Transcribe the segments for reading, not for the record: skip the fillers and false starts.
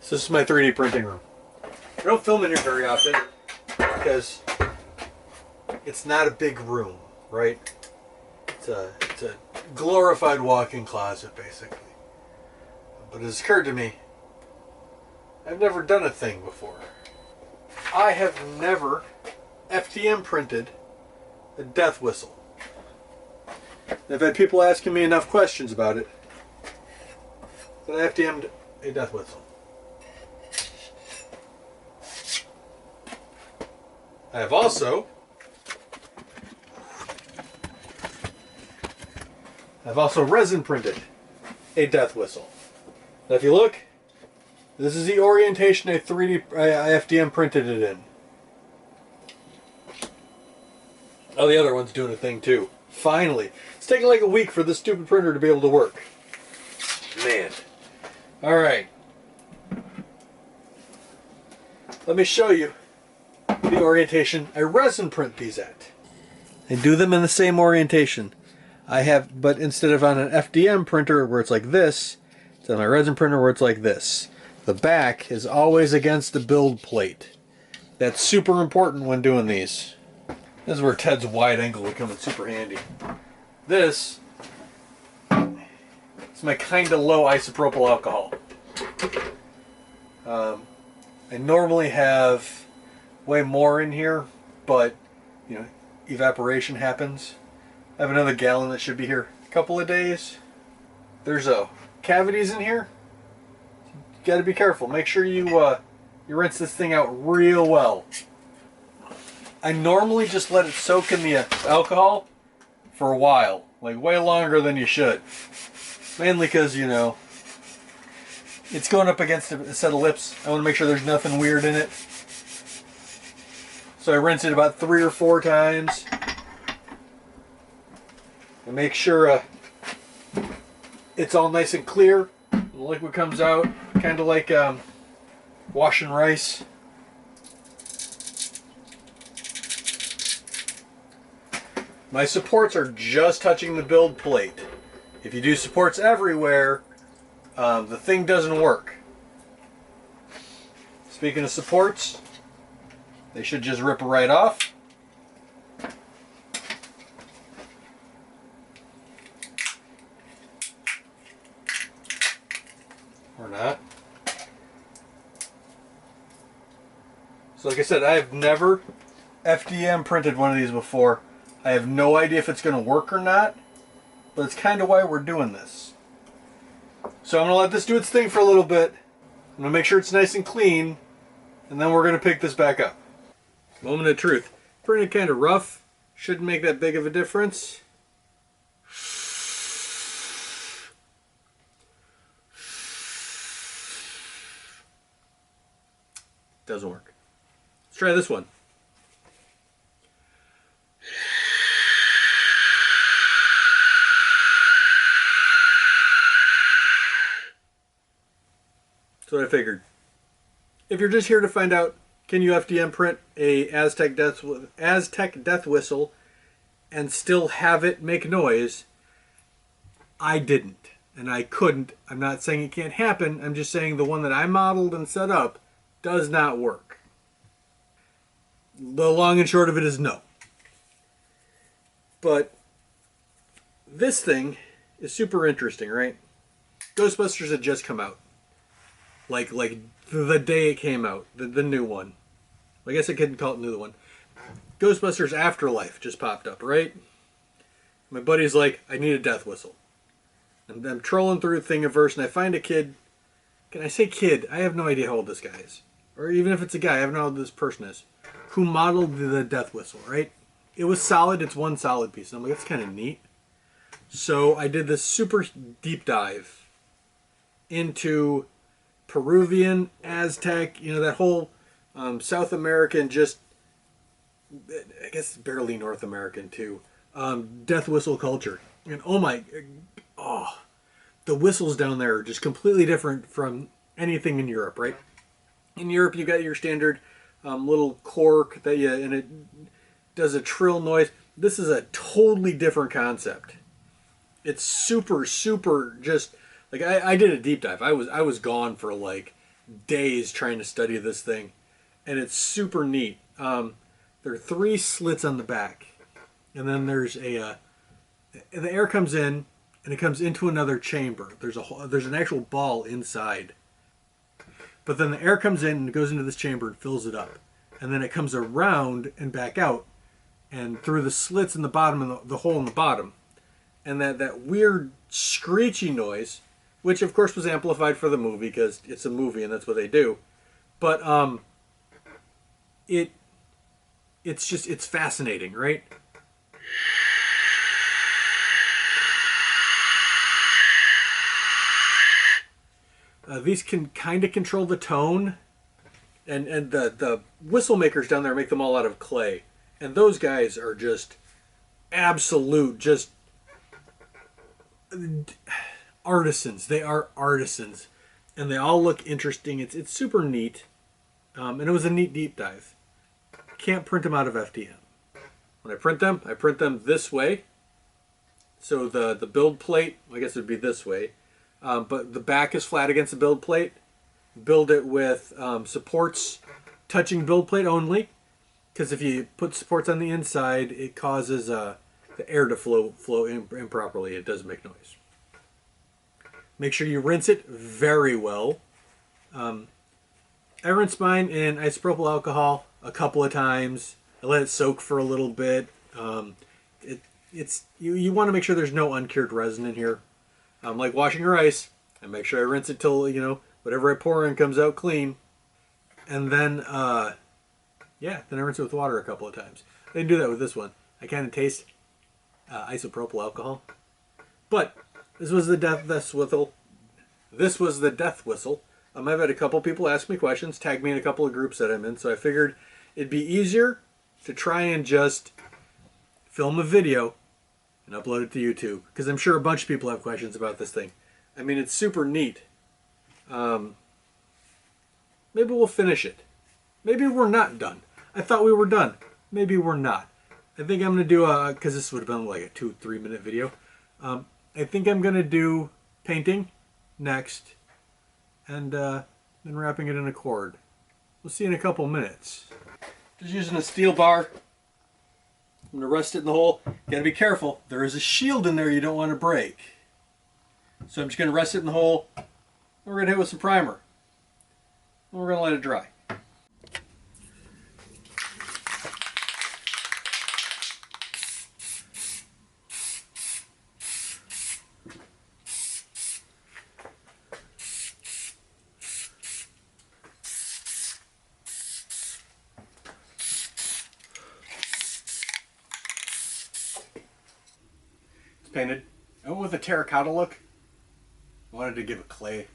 So this is my 3D printing room. I don't film in here very often because it's not a big room, right? It's a glorified walk-in closet, basically. But it has occurred to me, I've never done a thing before. I have never FDM printed a death whistle. I've had people asking me enough questions about it that I FDM'd a death whistle. I have also resin printed a death whistle. Now if you look, this is the orientation I FDM printed it in. Oh, the other one's doing a thing too. Finally. It's taken like a week for this stupid printer to be able to work. Man. Alright. Let me show you the orientation I resin print these at. I do them in the same orientation. But instead of on an FDM printer where it's like this, it's on my resin printer where it's like this. The back is always against the build plate. That's super important when doing these. This is where Ted's wide angle would come in super handy. This is my kind of low isopropyl alcohol. I normally have way more in here, but you know, evaporation happens. I have another gallon that should be here a couple of days. There's cavities in here. You got to be careful. Make sure you rinse this thing out real well. I normally just let it soak in the alcohol for a while, like way longer than you should. Mainly because, you know, it's going up against a set of lips. I want to make sure there's nothing weird in it. So I rinse it about 3 or 4 times. And make sure it's all nice and clear. The liquid comes out kind of like washing rice. My supports are just touching the build plate. If you do supports everywhere, the thing doesn't work. Speaking of supports, they should just rip right off. Or not. So like I said, I have never FDM printed one of these before. I have no idea if it's going to work or not, but it's kind of why we're doing this. So I'm going to let this do its thing for a little bit. I'm going to make sure it's nice and clean, and then we're going to pick this back up. Moment of truth. Printed kind of rough. Shouldn't make that big of a difference. Doesn't work. Let's try this one. That's what I figured. If you're just here to find out, can you FDM print a Aztec death whistle and still have it make noise? I didn't, and I couldn't. I'm not saying it can't happen. I'm just saying the one that I modeled and set up does not work. The long and short of it is no. But this thing is super interesting, right? Ghostbusters had just come out. Like the day it came out, the new one. I guess I couldn't call it the new one. Ghostbusters Afterlife just popped up, right? My buddy's like, I need a death whistle. And I'm trolling through Thingiverse and I find a kid. Can I say kid? I have no idea how old this guy is. Or even if it's a guy, I have no idea how old this person is. Who modeled the death whistle, right? It was solid. It's one solid piece. And I'm like, that's kind of neat. So I did this super deep dive into Peruvian, Aztec, you know, that whole South American, just, I guess barely North American too, death whistle culture. And the whistles down there are just completely different from anything in Europe, right? In Europe, you got your standard little cork that and it does a trill noise. This is a totally different concept. It's super, super just, like I did a deep dive. I was gone for like days trying to study this thing, and it's super neat. There are 3 slits on the back, and then there's the air comes in, and it comes into another chamber. There's an actual ball inside, but then the air comes in and goes into this chamber and fills it up, and then it comes around and back out, and through the slits in the bottom and the hole in the bottom, and that weird screechy noise, which of course was amplified for the movie because it's a movie and that's what they do. But it's fascinating, right? These can kind of control the tone, and the whistle makers down there make them all out of clay, and those guys are just absolute artisans. They are artisans, and they all look interesting. It's super neat, and it was a neat deep dive. Can't print them out of FDM. When I print them this way. So the build plate, I guess it would be this way, but the back is flat against the build plate. Build it with supports touching build plate only, because if you put supports on the inside, it causes the air to flow improperly. It does make noise. Make sure you rinse it very well. I rinsed mine in isopropyl alcohol a couple of times. I let it soak for a little bit. You want to make sure there's no uncured resin in here. Like washing your ice, I make sure I rinse it till whatever I pour in comes out clean, and then then I rinse it with water a couple of times. I didn't do that with this one. I kind of taste isopropyl alcohol, but this was the death whistle. This was the death whistle. I've had a couple people ask me questions, tag me in a couple of groups that I'm in, so I figured it'd be easier to try and just film a video and upload it to YouTube, because I'm sure a bunch of people have questions about this thing. I mean, it's super neat. Maybe we'll finish it. Maybe we're not done. I thought we were done. Maybe we're not. I think I'm going to do because this would have been like a 2-3 minute video. I think I'm going to do painting next, and then wrapping it in a cord. We'll see in a couple minutes. Just using a steel bar. I'm going to rest it in the hole. Got to be careful. There is a shield in there you don't want to break. So I'm just going to rest it in the hole. And we're going to hit it with some primer. And we're going to let it dry. Painted. I went with a terracotta look. I wanted to give it clay.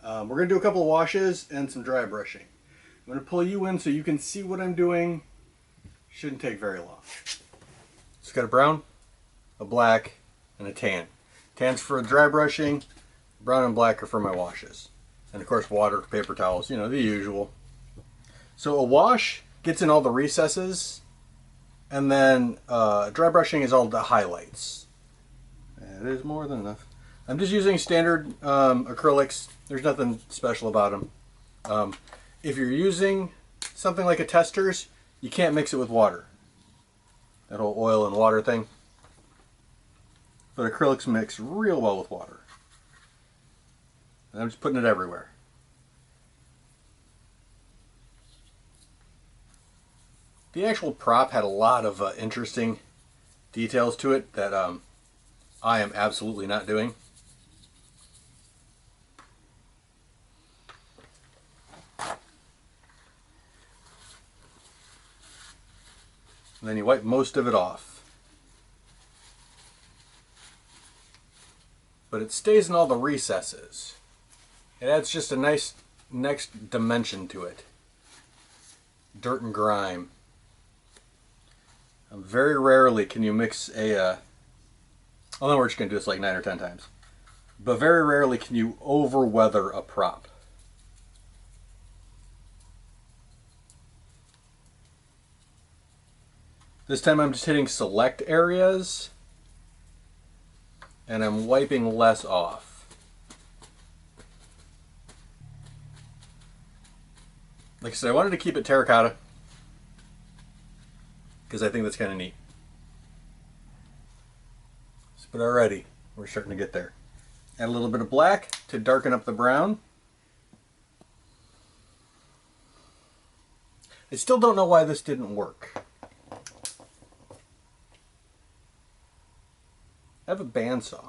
We're going to do a couple of washes and some dry brushing. I'm going to pull you in so you can see what I'm doing. Shouldn't take very long. It's got a brown, a black, and a tan. Tan's for dry brushing. Brown and black are for my washes. And of course water, paper towels, the usual. So a wash gets in all the recesses, and then dry brushing is all the highlights. That is more than enough. I'm just using standard acrylics. There's nothing special about them. If you're using something like a Testors, you can't mix it with water. That whole oil and water thing. But acrylics mix real well with water. And I'm just putting it everywhere. The actual prop had a lot of interesting details to it that I am absolutely not doing. And then you wipe most of it off. But it stays in all the recesses. It adds just a nice next dimension to it. Dirt and grime. Very rarely can you mix a well, then we're just going to do this like 9 or 10 times. But very rarely can you over-weather a prop. This time I'm just hitting select areas, and I'm wiping less off. Like I said, I wanted to keep it terracotta because I think that's kind of neat. But already, we're starting to get there. Add a little bit of black to darken up the brown. I still don't know why this didn't work. I have a bandsaw.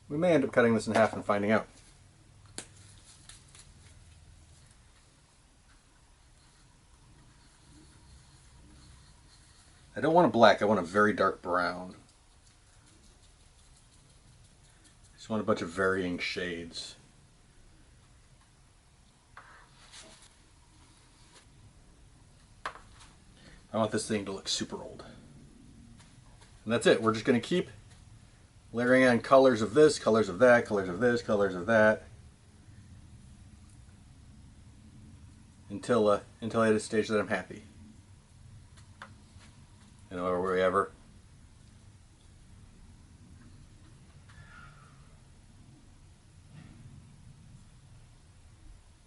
We may end up cutting this in half and finding out. I don't want a black, I want a very dark brown. I just want a bunch of varying shades. I want this thing to look super old. And that's it. We're just going to keep layering on colors of this, colors of that, colors of this, colors of that. Until I hit a stage that I'm happy. You know, or wherever.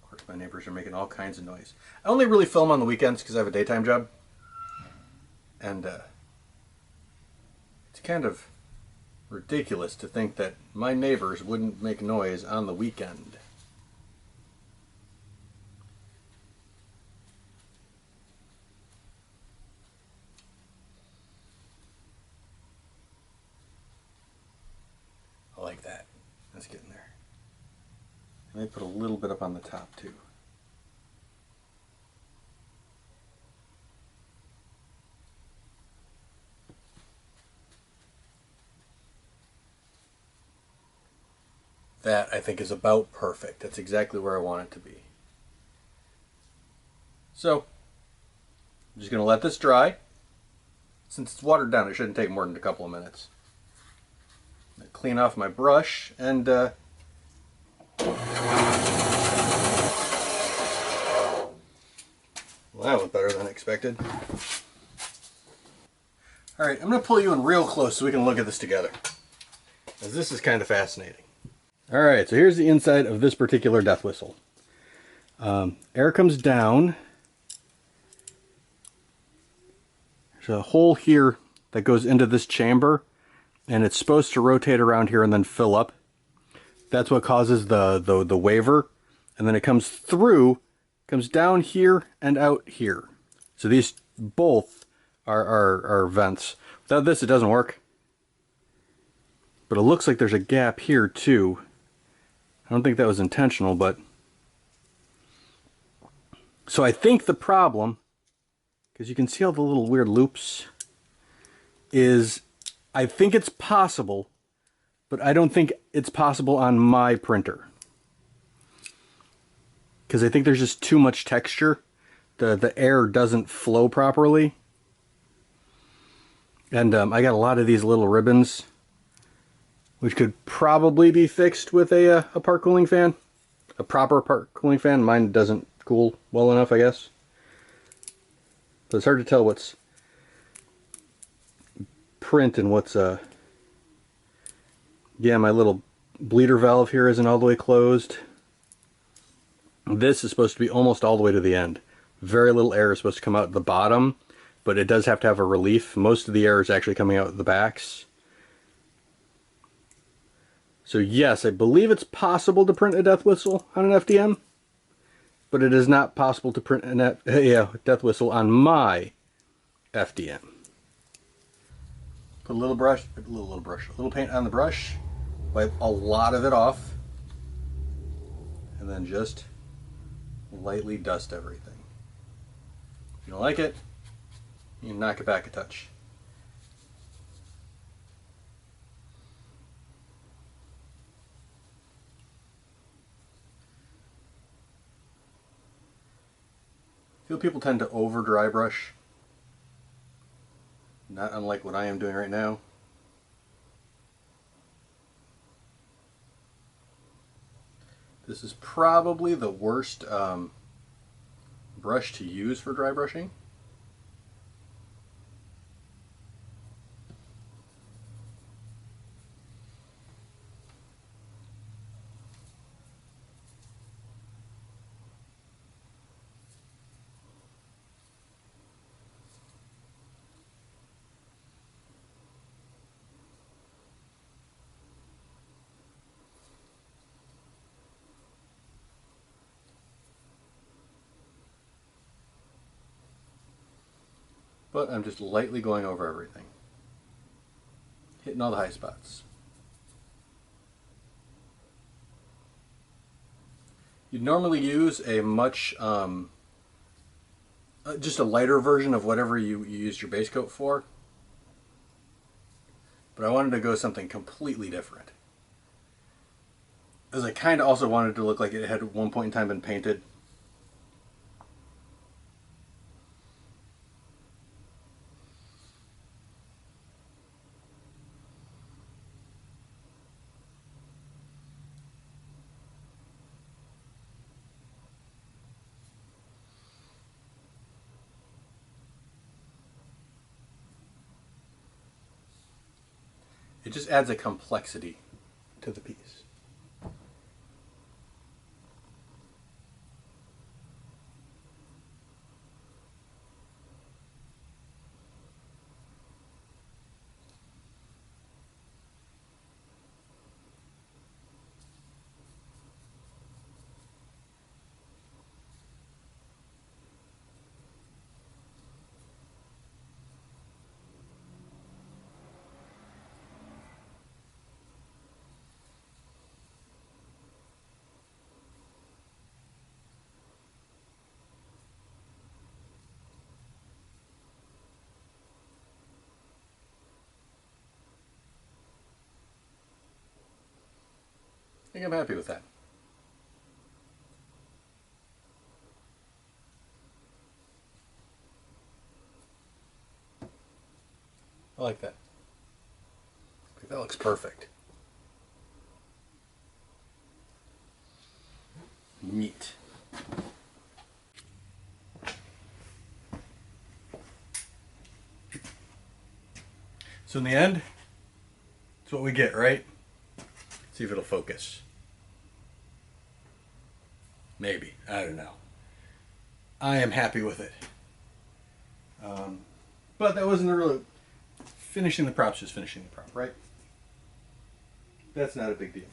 Of course, my neighbors are making all kinds of noise. I only really film on the weekends because I have a daytime job. And it's kind of ridiculous to think that my neighbors wouldn't make noise on the weekend. I like that. That's getting there. And I put a little bit up on the top too. That, I think, is about perfect. That's exactly where I want it to be. So, I'm just going to let this dry. Since it's watered down, it shouldn't take more than a couple of minutes. Clean off my brush, and well, that was better than expected. Alright, I'm going to pull you in real close so we can look at this together, as this is kind of fascinating. Alright, so here's the inside of this particular death whistle. Air comes down. There's a hole here that goes into this chamber, and it's supposed to rotate around here and then fill up. That's what causes the waver, and then it comes through, comes down here and out here. So these both are vents. Without this, it doesn't work. But it looks like there's a gap here too. I don't think that was intentional, but... So I think the problem, because you can see all the little weird loops, is I think it's possible, but I don't think it's possible on my printer. Because I think there's just too much texture. The air doesn't flow properly. And I got a lot of these little ribbons, which could probably be fixed with a part cooling fan. A proper part cooling fan. Mine doesn't cool well enough, I guess. But it's hard to tell what's print and what's... Yeah, my little bleeder valve here isn't all the way closed. This is supposed to be almost all the way to the end. Very little air is supposed to come out the bottom, but it does have to have a relief. Most of the air is actually coming out the backs. So yes, I believe it's possible to print a death whistle on an FDM, but it is not possible to print a death whistle on my FDM. Put a little paint on the brush, wipe a lot of it off, and then just lightly dust everything. If you don't like it, you can knock it back a touch. I feel people tend to over dry brush, not unlike what I am doing right now. This is probably the worst brush to use for dry brushing. But I'm just lightly going over everything. Hitting all the high spots. You'd normally use a much, just a lighter version of whatever you used your base coat for. But I wanted to go something completely different. As I kind of also wanted to look like it had at one point in time been painted. It just adds a complexity to the piece. I think I'm happy with that. I like that. I think that looks perfect. Neat. So in the end, that's what we get, right? See if it'll focus. Maybe. I don't know. I am happy with it. But that wasn't really... Finishing the prop's just finishing the prop, right? That's not a big deal.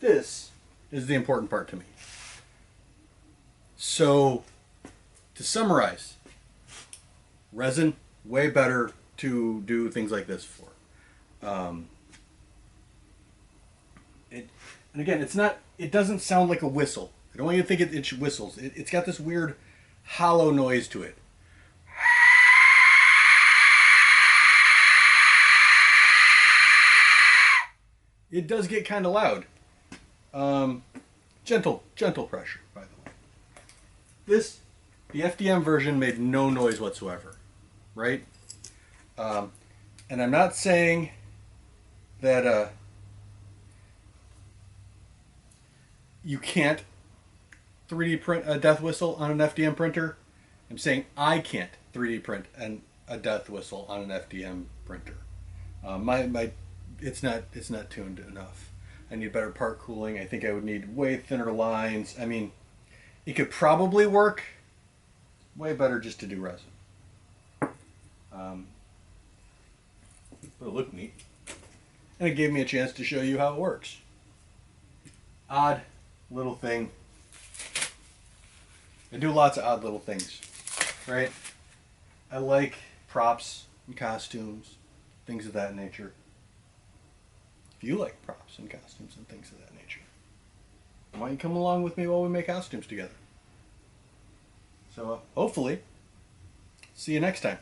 This is the important part to me. So, to summarize, resin, way better to do things like this for. And again, it's not. It doesn't sound like a whistle. I don't want you to think it whistles. It's got this weird hollow noise to it. It does get kind of loud. Gentle pressure, by the way. The FDM version made no noise whatsoever, right? And I'm not saying that you can't 3D print a death whistle on an FDM printer. I'm saying I can't 3D print a death whistle on an FDM printer. It's not tuned enough. I need better part cooling. I think I would need way thinner lines. I mean, it could probably work. Way better just to do resin. But it looked neat. And it gave me a chance to show you how it works. Odd little thing. I do lots of odd little things, right? I like props and costumes, things of that nature. If you like props and costumes and things of that nature, why don't you come along with me while we make costumes together? So hopefully, see you next time.